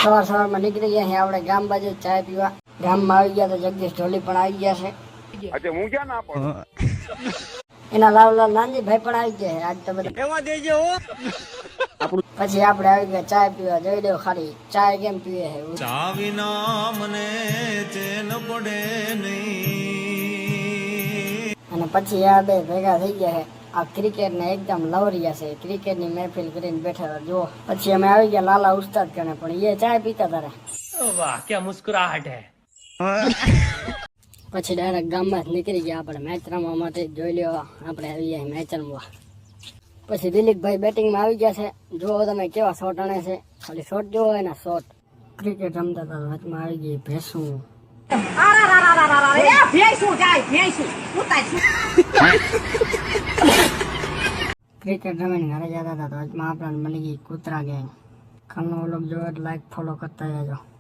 સવારમાં નીકળી ગયા છે આપણે ગામ બાજુ ચાય પીવા. ગામમાં આવી ગયા તો જગદીશ ઢોલી પણ આવી ગયા છે. અચ્છા હું ક્યાં ના પડું. એના લાલલાલ નાનજીભાઈ પણ આવી ગયા છે આજ તો બધા. એમાં દેજો પછી આપણે આવી ગયા ચાય પીવા. જોઈ દો ખાલી ચાય કેમ પીવે છે. ચા વિના મને ચેન પડે નહીં. અને પછી આ બે ભેગા થઈ ગયા છે. આ ક્રિકેટ ને એકદમ લવરિયા છે. ક્રિકેટ ની મહેફિલ કરીને બેઠા જુઓ. પછી અમે આવી ગયા લાલા ઉસ્તાદ કને, પણ એ ચાય પીતા તારે. વાહ ક્યાં મુસ્કુરાહટ હે. પછી ડાયરેક્ટ ગામમાં જ નીકળી ગયા આપણે મેચ રમવા માટે. જોઈ લ્યો આપણે આવી ગયા મેચ રમવા. પછી દિલીપભાઈ બેટિંગમાં આવી ગયા છે. જુઓ તમે કેવા શોટ આણે છે. ખાલી શોટ જોવો એના શોટ. ક્રિકેટ રમતા હતા વચમાં આવી ગઈ ભેંસું. ક્રિકેટ રમીને ઘરે જતા હતા તો વચમાં આપણને મળી ગઈ કૂતરા ગેંગ. કાલનો વ્લોગ જોવો એટલે લાઈક ફોલો કરતા જજો.